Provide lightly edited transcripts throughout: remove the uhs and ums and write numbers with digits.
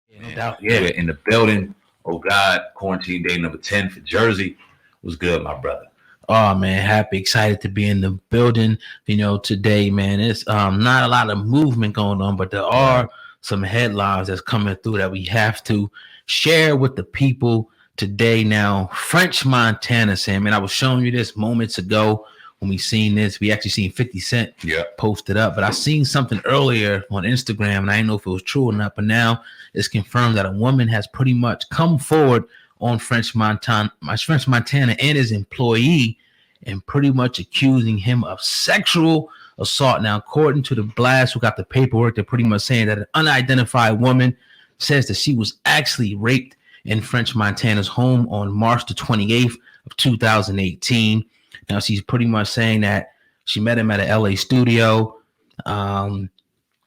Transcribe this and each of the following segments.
Yeah, no doubt. Yeah. We're in the building. Oh God, quarantine day number 10 for Jersey. Was good, my brother. Oh man, happy, excited to be in the building. Today, man, it's not a lot of movement going on, but there are some headlines that's coming through that we have to share with the people today. Now, French Montana, Sam, and I was showing you this moments ago when we seen this. We actually seen 50 Cent posted up, but I seen something earlier on Instagram, and I didn't know if it was true or not, but now it's confirmed that a woman has pretty much come forward on French Montana and his employee, and pretty much accusing him of sexual assault. Now, according to the blast, who got the paperwork, they're pretty much saying that an unidentified woman says that she was actually raped in French Montana's home on March the 28th of 2018. Now, she's pretty much saying that she met him at an LA studio.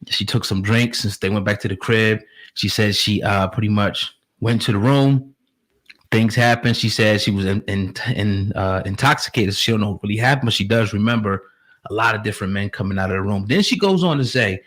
She took some drinks since they went back to the crib. She said she pretty much went to the room. Things happened. She said she was intoxicated. She don't know what really happened, but she does remember a lot of different men coming out of the room. Then she goes on to saying,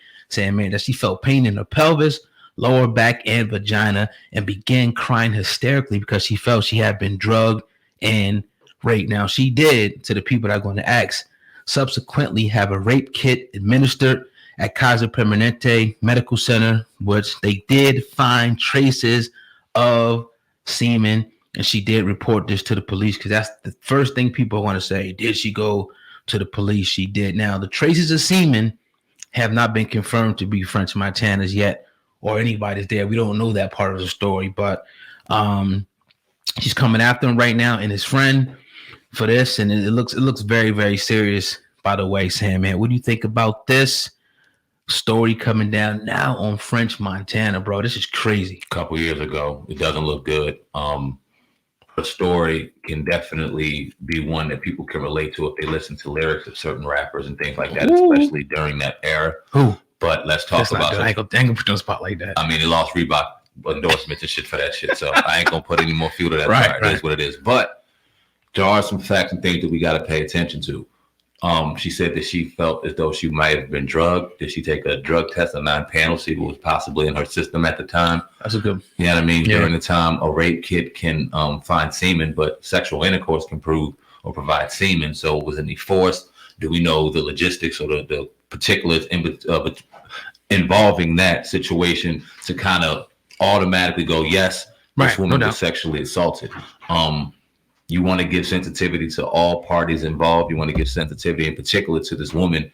man, that she felt pain in her pelvis, lower back, and vagina, and began crying hysterically because she felt she had been drugged and raped. Now, she did, to the people that are going to ask, subsequently have a rape kit administered at Kaiser Permanente Medical Center, which they did find traces of semen, and she did report this to the police, because that's the first thing people want to say. Did she go to the police? She did. Now, the traces of semen have not been confirmed to be French Montana's yet, or anybody's there. We don't know that part of the story, but she's coming after him right now and his friend for this, and it looks very, very serious, by the way. Sam, man, what do you think about this story coming down now on French Montana, bro? This is crazy. A couple years ago, it doesn't look good. Her story can definitely be one that people can relate to if they listen to lyrics of certain rappers and things like that, especially during that era. Who? But let's talk about it. I ain't gonna put no spot like that. I mean, they lost Reebok endorsements and shit for that shit, so I ain't gonna put any more fuel to that. Right. It is what it is. But there are some facts and things that we got to pay attention to. She said that she felt as though she might have been drugged. Did she take a drug test, a 9-panel, see what was possibly in her system at the time? That's a good. You know what I mean? Yeah. During the time, a rape kit can find semen, but sexual intercourse can prove or provide semen. So was any force? Do we know the logistics or the particulars involving that situation to kind of automatically go, yes, this woman was sexually assaulted? You want to give sensitivity to all parties involved. You want to give sensitivity in particular to this woman,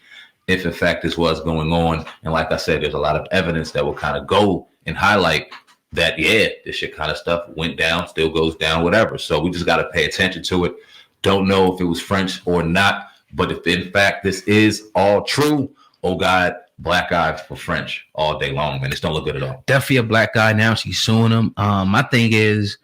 if in fact this was going on. And like I said, there's a lot of evidence that will kind of go and highlight that, this shit kind of stuff went down, still goes down, whatever. So we just got to pay attention to it. Don't know if it was French or not, but if in fact this is all true, oh God, black eye for French all day long, man. This don't look good at all. Definitely a black guy now. She's suing him. My thing is,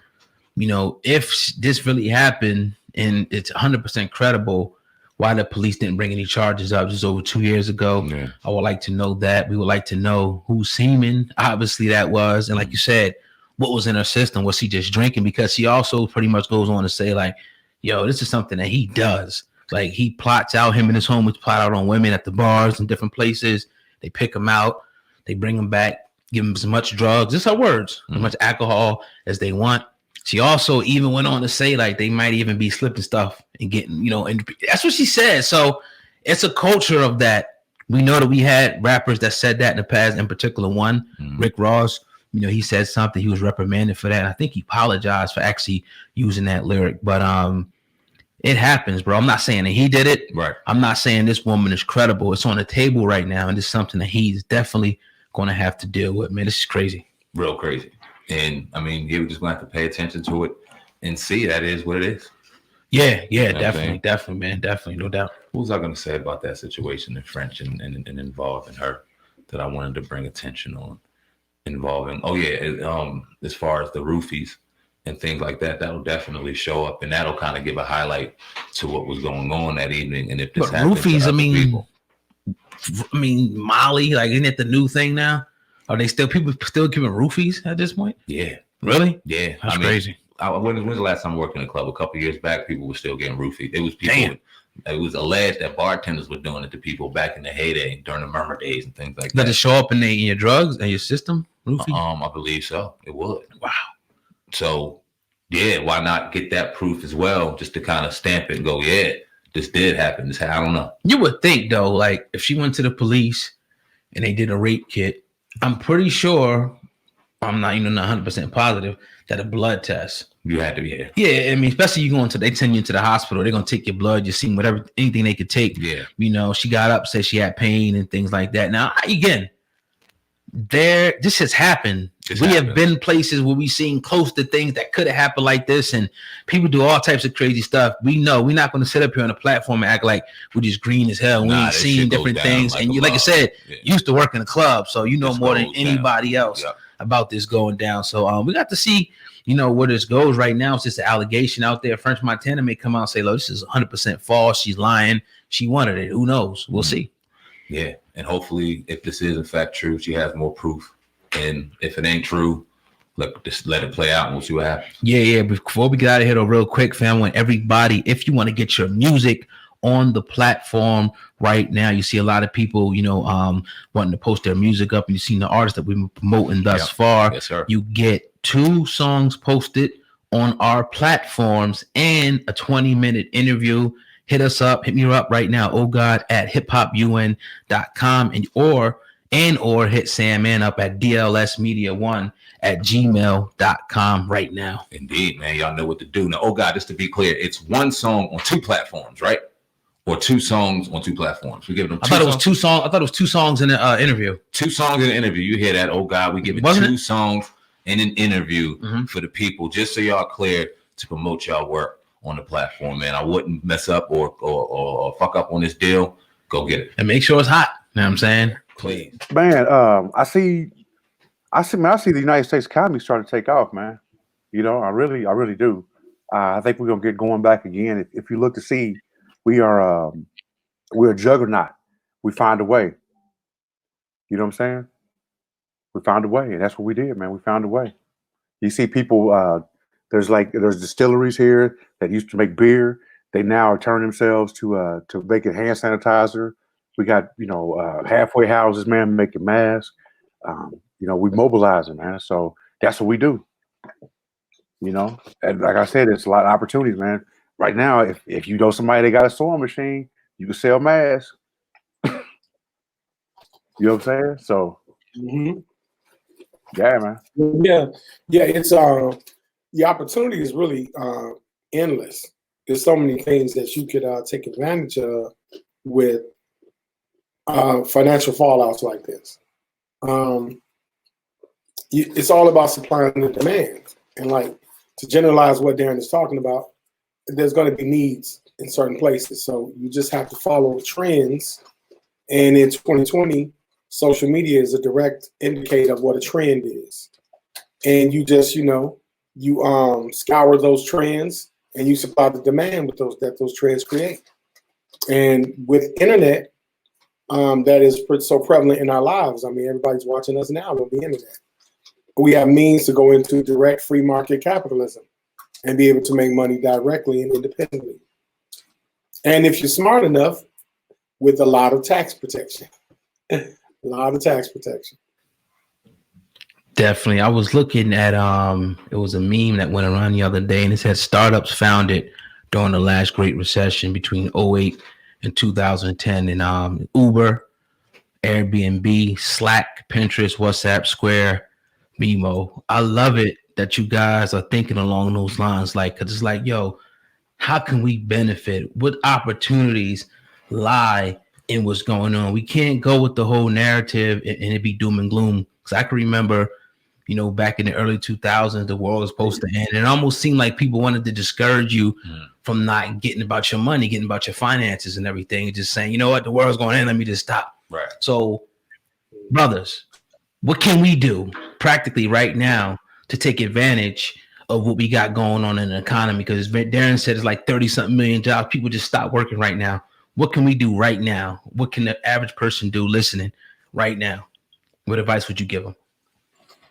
if this really happened and it's 100% credible, why the police didn't bring any charges up just over 2 years ago? Yeah. I would like to know that. We would like to know whose semen obviously that was. And like you said, what was in her system? Was she just drinking? Because she also pretty much goes on to say, like, yo, this is something that he does. Like, he plots out, him and his homies plot out on women at the bars and different places. They pick them out. They bring them back, give them as much drugs. It's her words, as much alcohol as they want. She also even went on to say, like, they might even be slipping stuff and getting, and that's what she said. So it's a culture of that. We know that we had rappers that said that in the past, in particular one, Rick Ross. He said something. He was reprimanded for that. And I think he apologized for actually using that lyric. But it happens, bro. I'm not saying that he did it. Right. I'm not saying this woman is credible. It's on the table right now, and it's something that he's definitely going to have to deal with. Man, this is crazy. Real crazy. And I mean, you're just going to have to pay attention to it and see that is what it is. Yeah, definitely, man. Definitely, no doubt. What was I going to say about that situation in French and involving her that I wanted to bring attention on? Involving, as far as the roofies and things like that, that'll definitely show up, and that'll kind of give a highlight to what was going on that evening. And if this happened roofies, to other people. Molly, like, isn't it the new thing now? Are they people still giving roofies at this point? Yeah. Really? Yeah. That's crazy. When was the last time I worked in a club? A couple of years back, people were still getting roofied. It was people. It was alleged that bartenders were doing it to people back in the heyday during the murmur days and things like that. Does it show up in your drugs and your system? I believe so. It would. Wow. So, yeah, why not get that proof as well, just to kind of stamp it and go, yeah, this did happen. I don't know. You would think though, like if she went to the police and they did a rape kit, I'm pretty sure, I'm not even 100% positive, that a blood test. You had to be here. Yeah, I mean, especially you going to, they send you into the hospital, they're gonna take your blood, you see whatever, anything they could take. Yeah. You know, she got up, said she had pain and things like that. Now, again, this has happened. We have been places where we've seen close to things that could have happened like this, and people do all types of crazy stuff. We know we're not going to sit up here on a platform and act like we're just green as hell. We ain't seen different things. Like, and you, like I said, you used to work in a club, so you know more than anybody else about this going down. So we got to see, you know, where this goes. Right now, it's just an allegation out there. French Montana may come out and say, look, this is 100% false. She's lying. She wanted it. Who knows? We'll see. Yeah, and hopefully, if this is in fact true, she has more proof. And if it ain't true, just let it play out and we'll see what happens. Yeah. Before we get out of here, though, real quick, fam, I want everybody, if you want to get your music on the platform right now, you see a lot of people, you know, wanting to post their music up, and you've seen the artists that we've been promoting thus far. Yes, sir. You get 2 songs posted on our platforms and a 20-minute interview. Hit us up, hit me up right now, at hiphopun.com, or hit Sam up at dlsmedia1@gmail.com right now. Indeed, man. Y'all know what to do. Now, just to be clear, it's 1 song on 2 platforms, right? Or 2 songs on 2 platforms. We give them 2 I thought it was 2 songs. I thought it was 2 songs in an interview. 2 songs in an interview. You hear that? We give it 2 songs in an interview for the people, just so y'all clear to promote y'all work on the platform, man. I wouldn't mess up or fuck up on this deal. Go get it. And make sure it's hot. You know what I'm saying? Please. Man, I see the United States economy starting to take off, man. You know, I really do. I think we're gonna get going back again. If you look to see, we're a juggernaut. We find a way. You know what I'm saying? We found a way, and that's what we did, man. We found a way. You see people, there's distilleries here that used to make beer. They now are turning themselves to making hand sanitizer. We got, you know, halfway houses, man, making masks. You know, we mobilizing, man. So that's what we do. You know, and like I said, it's a lot of opportunities, man. Right now, if you know somebody that got a sewing machine, you can sell masks. You know what I'm saying? So, yeah, man. Yeah. It's the opportunity is really endless. There's so many things that you could take advantage of with financial fallouts like this. It's all about supply and demand, and like to generalize what Darren is talking about, there's going to be needs in certain places. So you just have to follow trends. And in 2020, social media is a direct indicator of what a trend is. And you just, you know, you scour those trends and you supply the demand with those trends create. And with internet, that is so prevalent in our lives. I mean, everybody's watching us now on the internet. We have means to go into direct free market capitalism and be able to make money directly and independently. And if you're smart enough, with a lot of tax protection. A lot of tax protection. Definitely. I was looking at it was a meme that went around the other day, and it said startups founded during the last Great Recession between 2008 and 2010, and Uber, Airbnb, Slack, Pinterest, WhatsApp, Square, Mimo. I love it that you guys are thinking along those lines, like, because it's like, yo, how can we benefit? What opportunities lie in what's going on? We can't go with the whole narrative and it be doom and gloom. Because I can remember, you know, back in the early 2000s, the world was supposed to end. And it almost seemed like people wanted to discourage you from not getting about your money, getting about your finances and everything, and just saying, you know what, the world's going to end. Let me just stop. Right. So, brothers, what can we do practically right now to take advantage of what we got going on in the economy? Because Darren said it's like 30-something million jobs. People just stop working right now. What can we do right now? What can the average person do listening right now? What advice would you give them?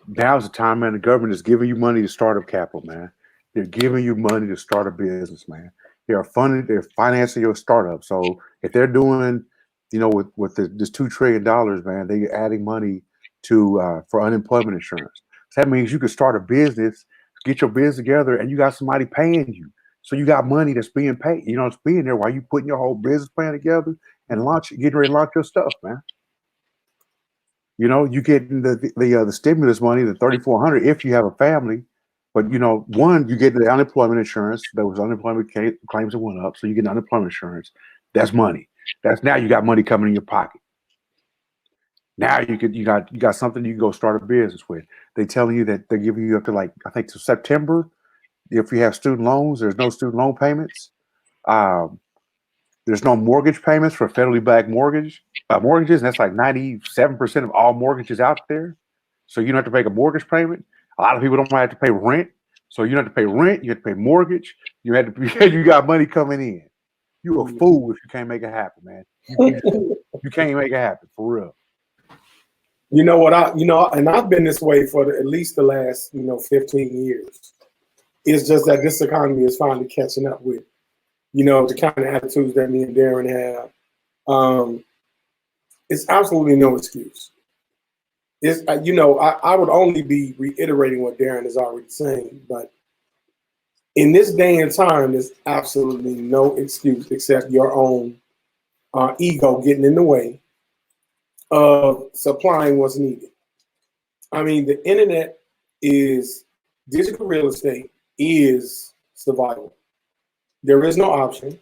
Now's the time, man. The government is giving you money to start up capital, man. They're giving you money to start a business, man. They're financing your startup. So if they're doing, you know, with this $2 trillion, man, they're adding money for unemployment insurance. So that means you can start a business, get your business together, and you got somebody paying you. So you got money that's being paid. You know, it's being there while you putting your whole business plan together and getting ready to launch your stuff, man. You know, you getting the stimulus money, the $3,400 if you have a family. But you know, you get the unemployment insurance. There was unemployment claims that went up, so you get unemployment insurance. That's money. That's now you got money coming in your pocket. Now you got something you can go start a business with. They tell you that they're giving you up to like I think to September. If you have student loans, there's no student loan payments. There's no mortgage payments for federally backed mortgages, and that's like 97% of all mortgages out there. So you don't have to make a mortgage payment. A lot of people don't have to pay rent. So you don't have to pay rent. You have to pay mortgage. You got money coming in. You a fool if you can't make it happen, man. You can't make it happen for real. You know what and I've been this way for at least the last 15 years. It's just that this economy is finally catching up with the kind of attitudes that me and Darren have. It's absolutely no excuse. It's I would only be reiterating what Darren is already saying, but in this day and time, there's absolutely no excuse except your own ego getting in the way of supplying what's needed. I mean, the internet is digital real estate is survival. There is no option.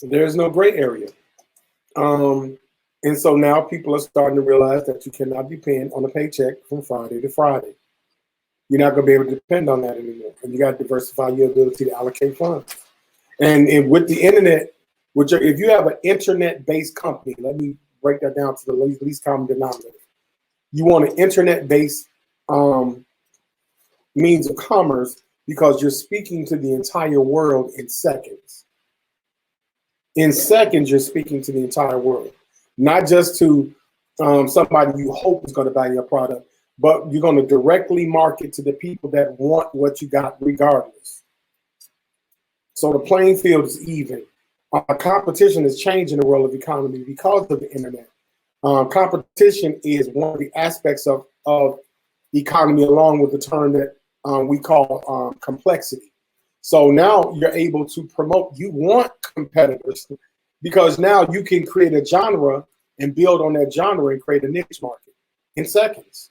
There is no gray area. And so now people are starting to realize that you cannot depend on a paycheck from Friday to Friday. You're not going to be able to depend on that anymore. And you got to diversify your ability to allocate funds. And with the internet, if you have an internet-based company, let me break that down to the least common denominator. You want an internet-based means of commerce because you're speaking to the entire world in seconds. In seconds, you're speaking to the entire world, not just to somebody you hope is going to buy your product, but you're going to directly market to the people that want what you got regardless. So the playing field is even. Competition is changing the world of economy because of the internet. Competition is one of the aspects of economy, along with the term that we call complexity. So now you're able to promote. You want competitors because now you can create a genre and build on that genre and create a niche market in seconds.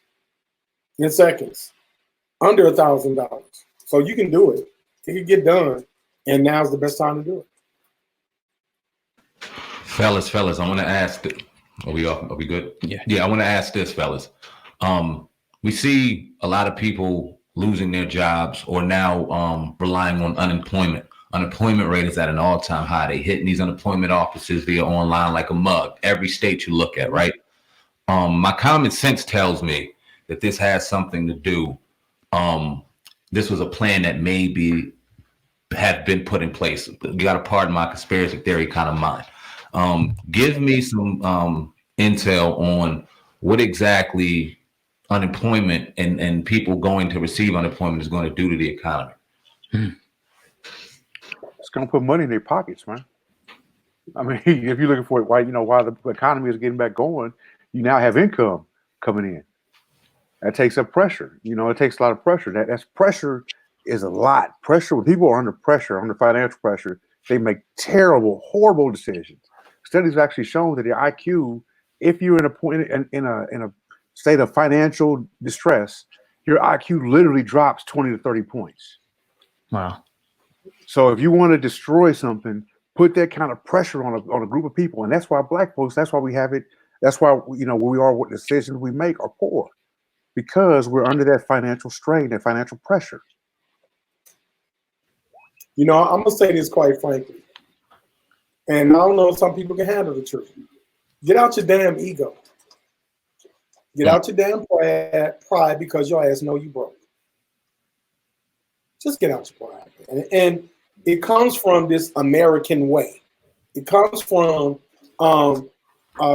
Under $1,000. So you can do it. It can get done. And now's the best time to do it. Fellas, I want to ask. Are we good? Yeah. I want to ask this, fellas. We see a lot of people losing their jobs or now relying on unemployment. Unemployment rate is at an all-time high. They hitting these unemployment offices via online like a mug. Every state you look at, right? My common sense tells me that this has something to do. This was a plan that maybe had been put in place. You got to pardon my conspiracy theory kind of mind. Give me some intel on what exactly unemployment and people going to receive unemployment is going to do to the economy. It's going to put money in their pockets, man. I mean, if you're looking for it, why the economy is getting back going, you now have income coming in. That takes up pressure. It takes a lot of pressure. That's pressure is a lot. Pressure, when people are under pressure, under financial pressure, they make terrible, horrible decisions. Studies have actually shown that the IQ, if you're in a state of financial distress, your IQ literally drops 20 to 30 points. Wow. So if you want to destroy something, put that kind of pressure on a group of people. And that's why Black folks, that's why we have it. That's why, where we are, what decisions we make are poor. Because we're under that financial strain, that financial pressure. I'm going to say this quite frankly. And I don't know if some people can handle the truth. Get out your damn ego. Get out your damn pride because your ass know you broke. Just get out your pride. And it comes from this American way. It comes from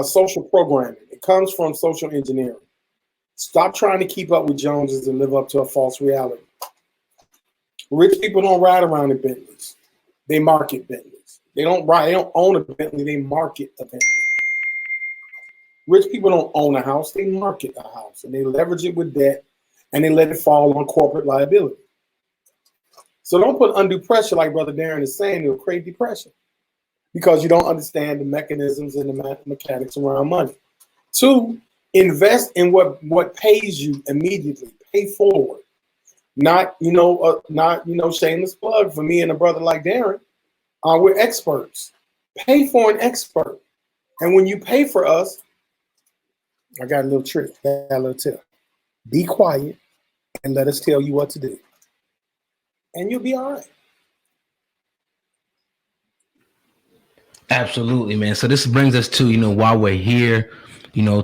social programming. It comes from social engineering. Stop trying to keep up with Joneses and live up to a false reality. Rich people don't ride around in Bentleys. They market Bentleys. They don't own a Bentley. They market a Bentley. Rich people don't own a house, they market a house and they leverage it with debt and they let it fall on corporate liability. So don't put undue pressure, like Brother Darren is saying, it'll create depression because you don't understand the mechanisms and the mechanics around money. 2, invest in what pays you immediately. Pay forward. Not shameless plug for me and a brother like Darren. We're experts. Pay for an expert. And when you pay for us, I got a little trick, a little tip. Be quiet and let us tell you what to do. And you'll be all right. Absolutely, man. So this brings us to, while we're here,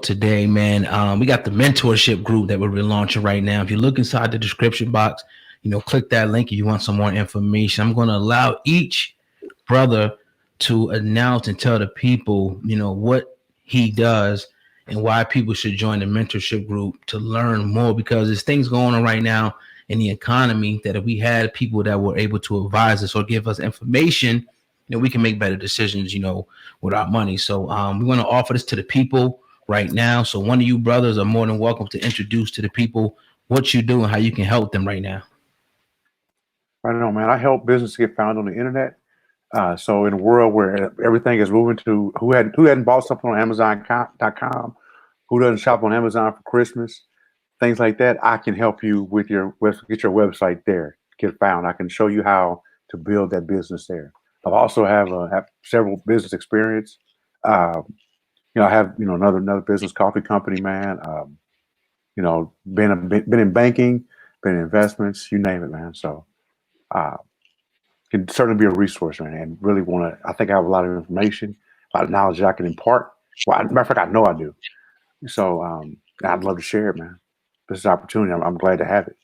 today, man, we got the mentorship group that we're relaunching right now. If you look inside the description box, click that link if you want some more information. I'm going to allow each brother to announce and tell the people, what he does and why people should join the mentorship group to learn more, because there's things going on right now in the economy that if we had people that were able to advise us or give us information, we can make better decisions, with our money. So we want to offer this to the people right now. So one of you brothers are more than welcome to introduce to the people what you do and how you can help them right now. Right on, man. I help businesses get found on the internet. So in a world where everything is moving to who hadn't bought something on Amazon.com, who doesn't shop on Amazon for Christmas, things like that, I can help you with get your website there, get found. I can show you how to build that business there. I also have several business experience. I have another business, coffee company, man. Been in banking, been in investments, you name it, man. So can certainly be a resource, man, and really I think I have a lot of information, a lot of knowledge that I can impart. Well, matter of fact, I know I do. So I'd love to share it, man. This is an opportunity. I'm glad to have it.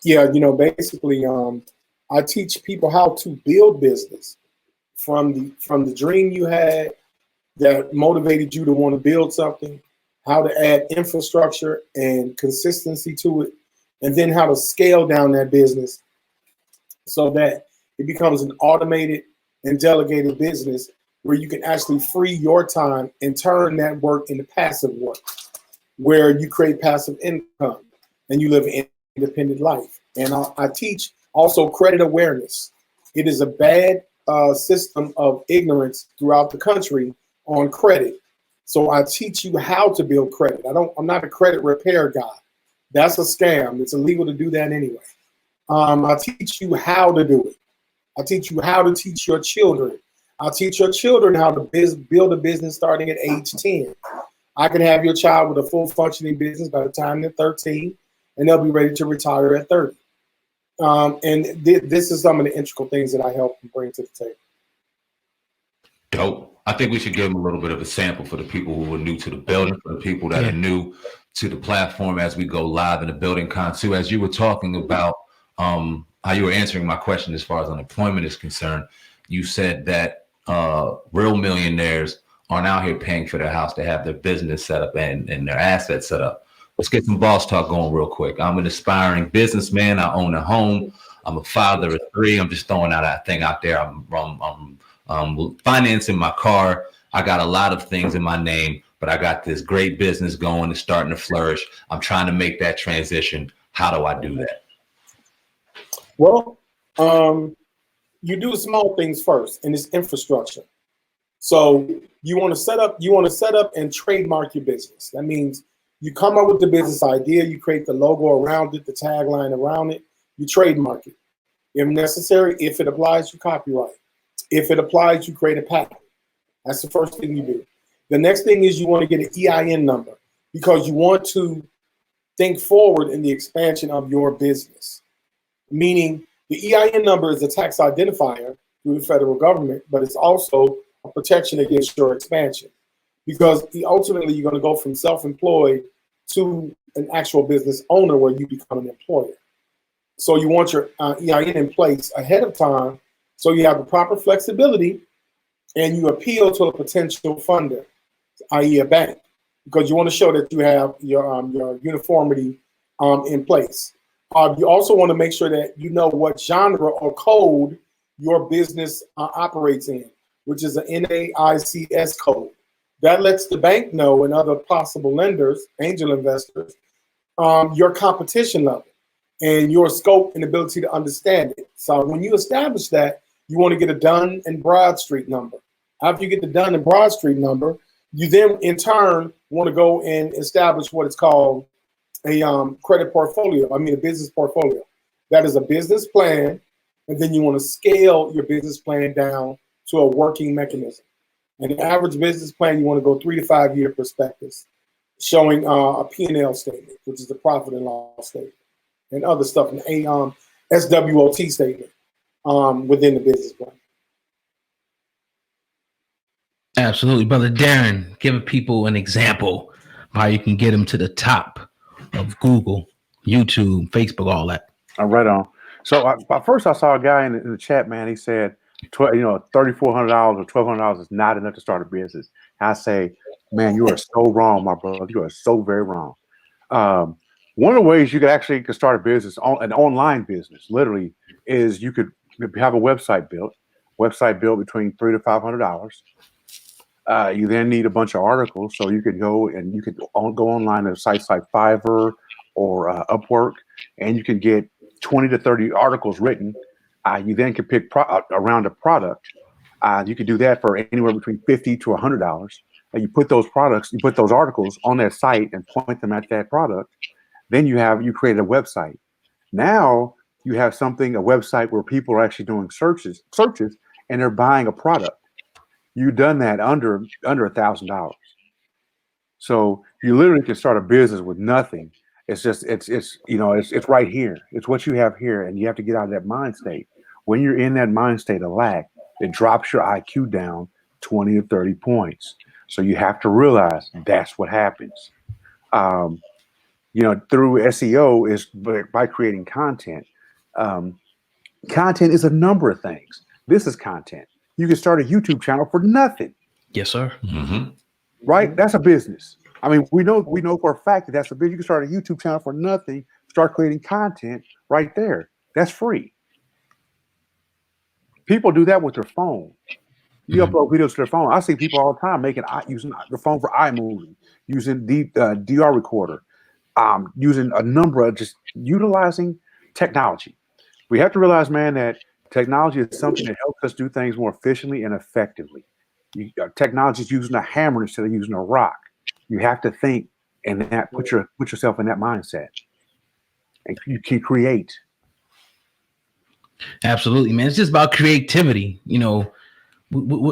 Yeah, basically, I teach people how to build business from the dream you had that motivated you to want to build something, how to add infrastructure and consistency to it, and then how to scale down that business so that it becomes an automated and delegated business where you can actually free your time and turn that work into passive work, where you create passive income and you live an independent life. And I teach also credit awareness. It is a bad system of ignorance throughout the country on credit. So I teach you how to build credit. I'm not a credit repair guy. That's a scam. It's illegal to do that anyway. I teach you how to do it. I teach you how to teach your children. I teach your children how to build a business starting at age 10. I can have your child with a full functioning business by the time they're 13, and they'll be ready to retire at 30. And this is some of the integral things that I help bring to the table. Dope. I think we should give them a little bit of a sample for the people who are new to the building, for the people that are new to the platform as we go live in the building. Kansu, as you were talking about how you were answering my question as far as unemployment is concerned, you said that real millionaires aren't out here paying for their house to have their business set up and their assets set up. Let's get some boss talk going real quick. I'm an aspiring businessman. I own a home. I'm a father of 3. I'm just throwing out that thing out there. I'm financing my car. I got a lot of things in my name, but I got this great business going. It's starting to flourish. I'm trying to make that transition. How do I do that? Well, you do small things first, and it's infrastructure. So you want to set up and trademark your business. That means you come up with the business idea, you create the logo around it, the tagline around it, you trademark it. If necessary, if it applies, you copyright. If it applies, you create a patent. That's the first thing you do. The next thing is you want to get an EIN number because you want to think forward in the expansion of your business. Meaning the EIN number is a tax identifier through the federal government, but it's also a protection against your expansion because ultimately you're going to go from self-employed to an actual business owner where you become an employer. So you want your EIN in place ahead of time so you have the proper flexibility and you appeal to a potential funder, i.e. a bank, because you want to show that you have your uniformity in place. You also want to make sure that you know what genre or code your business operates in, which is an NAICS code. That lets the bank know and other possible lenders, angel investors, your competition level and your scope and ability to understand it. So when you establish that, you want to get a Dun and Bradstreet number. After you get the Dun and Bradstreet number, you then in turn want to go and establish what is called a credit portfolio. I mean, a business portfolio. That is a business plan, and then you want to scale your business plan down to a working mechanism. An average business plan, you want to go 3 to 5 year perspectives, showing a P&L statement, which is the profit and loss statement, and other stuff, an SWOT statement within the business plan. Absolutely. Brother Darren, give people an example of how you can get them to the top of Google, YouTube, Facebook, all that. Right on. So first I saw a guy in the chat, man. He said, $3,400 or $1,200 is not enough to start a business. I say, man, you are so wrong, my brother. You are so very wrong. One of the ways you could actually start a business, an online business, literally, is you could have a website built between $300 to $500. You then need a bunch of articles, so you could go online to sites like Fiverr or Upwork, and you can get 20 to 30 articles written. You then can pick around a product. You could do that for anywhere between $50 to $100. And you put those articles on that site and point them at that product. Then you create a website. Now you have a website where people are actually doing searches, and they're buying a product. You've done that under $1,000. So you literally can start a business with nothing. It's just it's right here. It's what you have here, and you have to get out of that mind state. When you're in that mind state of lack, it drops your IQ down 20 to 30 points. So you have to realize that's what happens. Through SEO is by creating content. Content is a number of things. This is content. You can start a YouTube channel for nothing. Yes, sir. Mm-hmm. Right? That's a business. I mean, we know for a fact that that's a business. You can start a YouTube channel for nothing, start creating content right there. That's free. People do that with their phone. You upload videos to their phone. I see people all the time using the phone for iMovie, using DR recorder, using a number of just utilizing technology. We have to realize, man, that technology is something that helps us do things more efficiently and effectively. Technology is using a hammer instead of using a rock. You have to think and put yourself in that mindset, and you can create. Absolutely, man. It's just about creativity.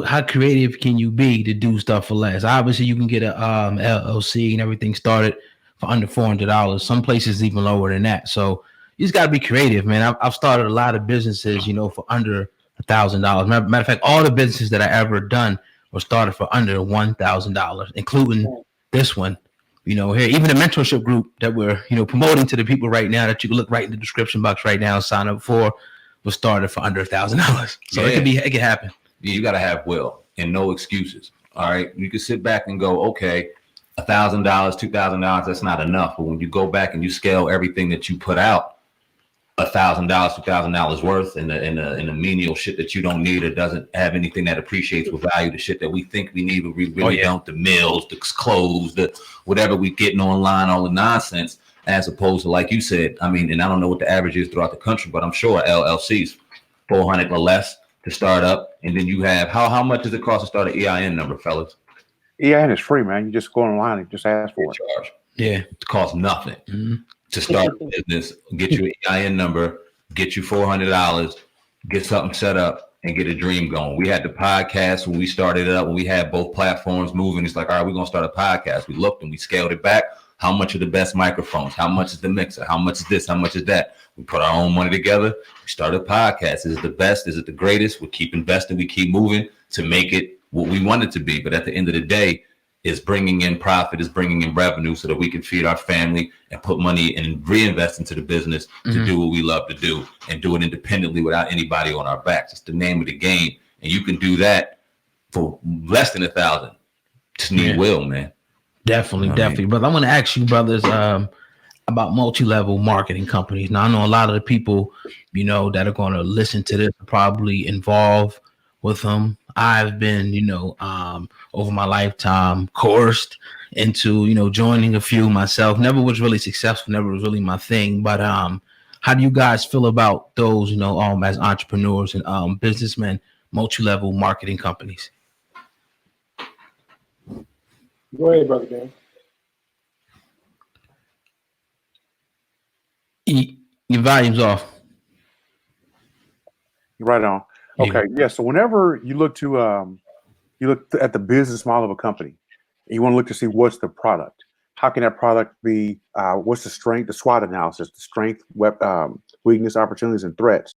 How creative can you be to do stuff for less? Obviously, you can get a LLC and everything started for under $400. Some places even lower than that. So you just got to be creative, man. I've started a lot of businesses, for under $1,000. Matter of fact, all the businesses that I ever done were started for under $1,000, including this one. Here, even the mentorship group that we're, promoting to the people right now that you can look right in the description box right now and sign up for was started for under $1,000. So it can happen. You got to have will and no excuses. All right. You can sit back and go, okay, $1,000, $2,000, that's not enough. But when you go back and you scale everything that you put out, $1,000, $2,000 worth in the menial shit that you don't need or doesn't have anything that appreciates with value, the shit that we think we need, but we really don't, the meals, the clothes, the whatever we getting online, all the nonsense, as opposed to, like you said, I mean, and I don't know what the average is throughout the country, but I'm sure LLCs, 400 or less to start up. And then you have, how much does it cost to start an EIN number, fellas? EIN is free, man. You just go online and just ask for it. Charge. Yeah. It costs nothing. Mm-hmm. To start a business, get you an EIN number, get you $400, get something set up, and get a dream going. We had the podcast when we started it up, when we had both platforms moving. It's like, all right, we're going to start a podcast. We looked and we scaled it back. How much are the best microphones? How much is the mixer? How much is this? How much is that? We put our own money together. We started a podcast. Is it the best? Is it the greatest? We keep investing. We keep moving to make it what we want it to be. But at the end of the day, it's bringing in profit, it's bringing in revenue so that we can feed our family and put money and reinvest into the business to do what we love to do and do it independently without anybody on our backs. It's the name of the game. And you can do that for less than $1,000. Just need will, man. Definitely. But I want to ask you, brothers, about multi-level marketing companies. Now, I know a lot of the people, that are going to listen to this are probably involved with them. I've been, over my lifetime coerced into, joining a few myself. Never was really successful, never was really my thing. But how do you guys feel about those, as entrepreneurs and businessmen, multi-level marketing companies? Go ahead, brother Dan. Your volume's off. Right on. Okay. Yeah. So whenever you look to you look at the business model of a company, you want to look to see what's the product. How can that product be? What's the strength? The SWOT analysis, the strength, weakness, opportunities, and threats.